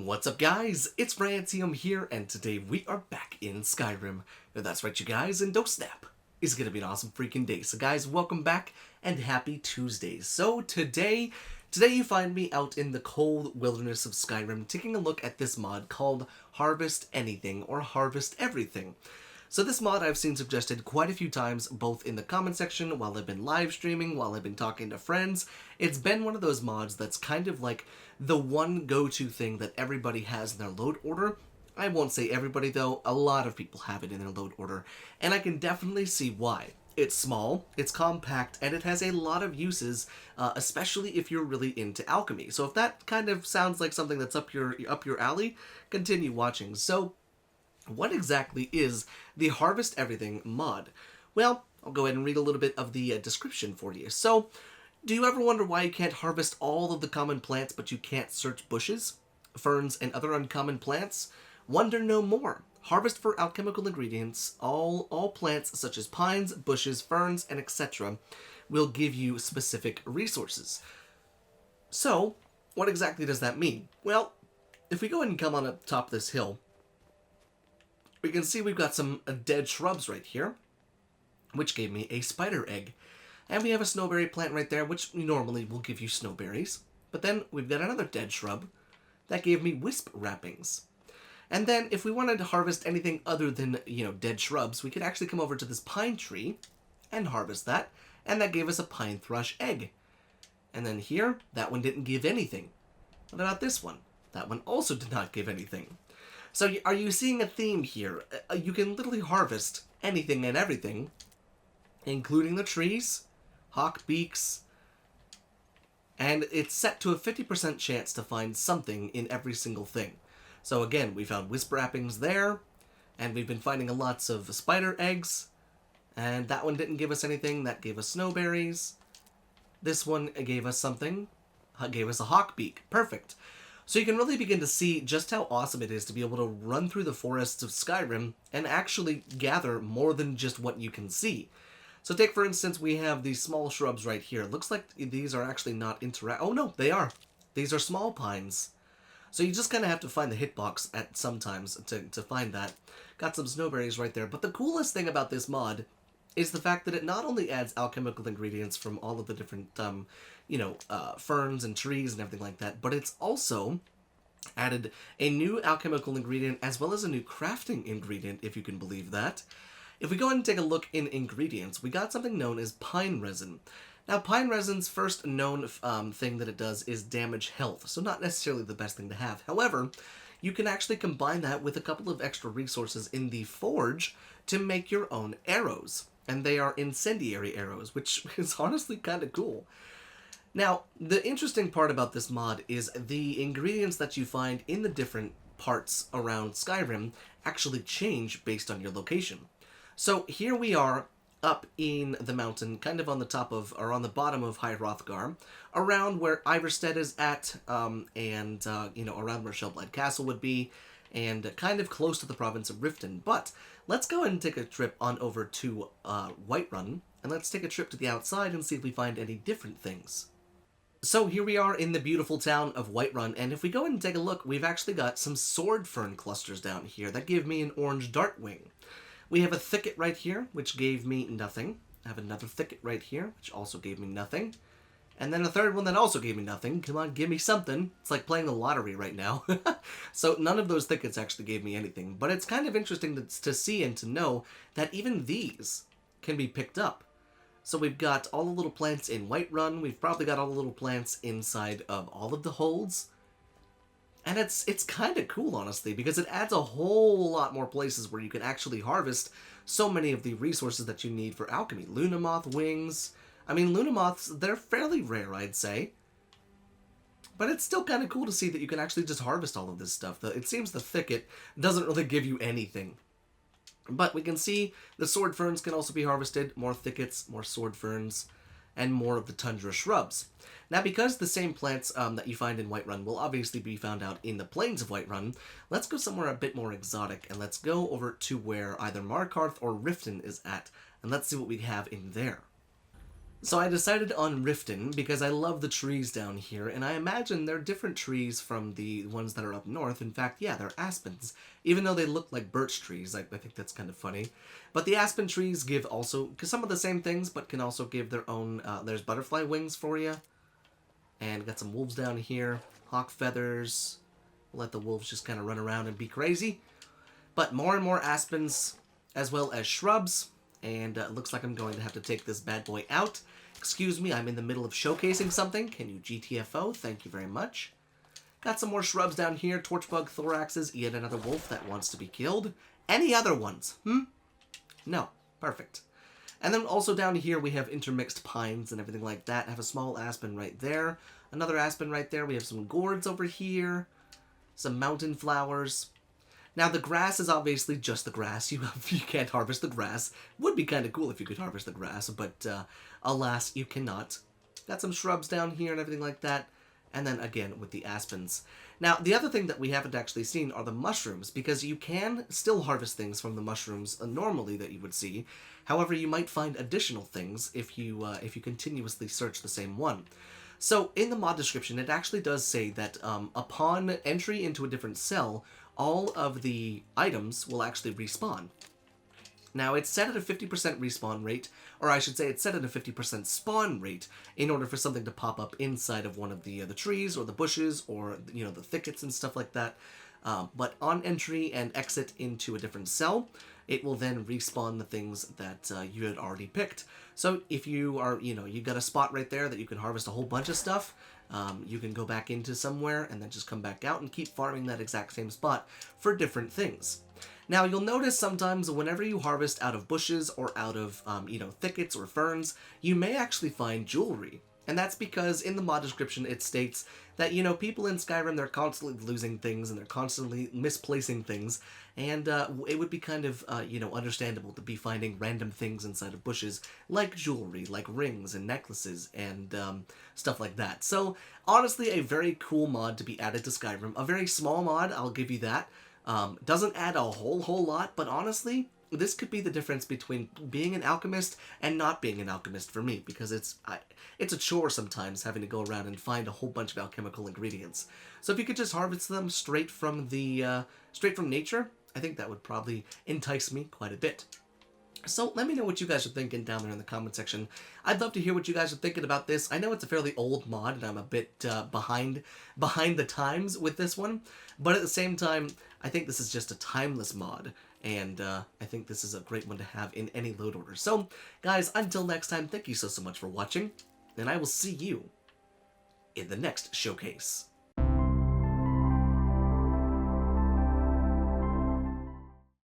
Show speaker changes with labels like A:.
A: What's up, guys? It's Francium here, and today we are back in Skyrim. That's right, you guys, and don't snap. It's gonna be an awesome freaking day. So guys, welcome back, and happy Tuesday. So today you find me out in the cold wilderness of Skyrim taking a look at this mod called Harvest Anything or Harvest Everything. So this mod I've seen suggested quite a few times, both in the comment section, while I've been live streaming, while I've been talking to friends. It's been one of those mods that's kind of like the one go-to thing that everybody has in their load order. I won't say everybody though, a lot of people have it in their load order, and I can definitely see why. It's small, it's compact, and it has a lot of uses, especially if you're really into alchemy. So if that kind of sounds like something that's up your alley, continue watching. So what exactly is the Harvest Everything mod? Well, I'll go ahead and read a little bit of the description for you. So, do you ever wonder why you can't harvest all of the common plants but you can't search bushes, ferns, and other uncommon plants? Wonder no more. Harvest for alchemical ingredients. All plants such as pines, bushes, ferns, and etc. will give you specific resources. So, what exactly does that mean? Well, if we go ahead and come on up top of this hill, we can see we've got some dead shrubs right here, which gave me a spider egg. And we have a snowberry plant right there, which normally will give you snowberries. But then we've got another dead shrub that gave me wisp wrappings. And then if we wanted to harvest anything other than, dead shrubs, we could actually come over to this pine tree and harvest that. And that gave us a pine thrush egg. And then here, that one didn't give anything. What about this one? That one also did not give anything. So are you seeing a theme here? You can literally harvest anything and everything, including the trees, hawk beaks, and it's set to a 50% chance to find something in every single thing. So again, we found wisp wrappings there, and we've been finding lots of spider eggs, and that one didn't give us anything. That gave us snowberries. This one gave us something. Gave us a hawk beak. Perfect. So you can really begin to see just how awesome it is to be able to run through the forests of Skyrim and actually gather more than just what you can see. So take, for instance, we have these small shrubs right here. It looks like these are actually not oh no, they are. These are small pines. So you just kind of have to find the hitbox at sometimes to find that. Got some snowberries right there. But the coolest thing about this mod is the fact that it not only adds alchemical ingredients from all of the different, ferns and trees and everything like that, but it's also added a new alchemical ingredient as well as a new crafting ingredient, if you can believe that. If we go ahead and take a look in ingredients, we got something known as pine resin. Now, pine resin's first known thing that it does is damage health, so not necessarily the best thing to have. However, you can actually combine that with a couple of extra resources in the forge to make your own arrows. And they are incendiary arrows, which is honestly kind of cool. Now, the interesting part about this mod is the ingredients that you find in the different parts around Skyrim actually change based on your location. So here we are up in the mountain, kind of on the top of, or on the bottom of High Hrothgar, around where Iverstead is at, around where Shellblight Castle would be, and kind of close to the province of Riften. But let's go ahead and take a trip on over to Whiterun, and let's take a trip to the outside and see if we find any different things. So here we are in the beautiful town of Whiterun, and if we go ahead and take a look, we've actually got some sword fern clusters down here that give me an orange dartwing. We have a thicket right here, which gave me nothing. I have another thicket right here, which also gave me nothing. And then a third one that also gave me nothing. Come on, give me something. It's like playing the lottery right now. So none of those thickets actually gave me anything. But it's kind of interesting to see and to know that even these can be picked up. So we've got all the little plants in Whiterun. We've probably got all the little plants inside of all of the holds. And it's kind of cool, honestly, because it adds a whole lot more places where you can actually harvest so many of the resources that you need for alchemy. Luna moth wings. I mean, Luna moths, they're fairly rare, I'd say. But it's still kind of cool to see that you can actually just harvest all of this stuff. It seems the thicket doesn't really give you anything. But we can see the sword ferns can also be harvested. More thickets, more sword ferns, and more of the tundra shrubs. Now, because the same plants that you find in Whiterun will obviously be found out in the plains of Whiterun, let's go somewhere a bit more exotic, and let's go over to where either Markarth or Riften is at, and let's see what we have in there. So I decided on Riften because I love the trees down here, and I imagine they're different trees from the ones that are up north. In fact, yeah, they're aspens. Even though they look like birch trees, I think that's kind of funny. But the aspen trees give also some of the same things, but can also give their own, there's butterfly wings for you. And got some wolves down here, hawk feathers. We'll let the wolves just kind of run around and be crazy. But more and more aspens, as well as shrubs. And looks like I'm going to have to take this bad boy out. Excuse me, I'm in the middle of showcasing something. Can you GTFO? Thank you very much. Got some more shrubs down here. Torchbug thoraxes. Yet another wolf that wants to be killed. Any other ones? No. Perfect. And then also down here we have intermixed pines and everything like that. I have a small aspen right there. Another aspen right there. We have some gourds over here. Some mountain flowers. Now, the grass is obviously just the grass. You can't harvest the grass. Would be kind of cool if you could harvest the grass, but alas, you cannot. Got some shrubs down here and everything like that. And then, again, with the aspens. Now, the other thing that we haven't actually seen are the mushrooms, because you can still harvest things from the mushrooms normally that you would see. However, you might find additional things if you continuously search the same one. So, in the mod description, it actually does say that upon entry into a different cell, all of the items will actually respawn. Now, it's set at a 50% respawn rate, or I should say it's set at a 50% spawn rate in order for something to pop up inside of one of the trees or the bushes or, the thickets and stuff like that. But on entry and exit into a different cell, it will then respawn the things that you had already picked. So if you are, you've got a spot right there that you can harvest a whole bunch of stuff, you can go back into somewhere and then just come back out and keep farming that exact same spot for different things. Now, you'll notice sometimes whenever you harvest out of bushes or out of, thickets or ferns, you may actually find jewelry. And that's because in the mod description it states that, people in Skyrim, they're constantly losing things and they're constantly misplacing things. And it would be kind of, understandable to be finding random things inside of bushes, like jewelry, like rings and necklaces and stuff like that. So, honestly, a very cool mod to be added to Skyrim. A very small mod, I'll give you that. Doesn't add a whole lot, but honestly, this could be the difference between being an alchemist and not being an alchemist for me, because it's a chore sometimes having to go around and find a whole bunch of alchemical ingredients. So if you could just harvest them straight from nature, I think that would probably entice me quite a bit. So let me know what you guys are thinking down there in the comment section. I'd love to hear what you guys are thinking about this. I know it's a fairly old mod, and I'm a bit behind the times with this one. But at the same time, I think this is just a timeless mod. And I think this is a great one to have in any load order. So, guys, until next time, thank you so much for watching. And I will see you in the next showcase.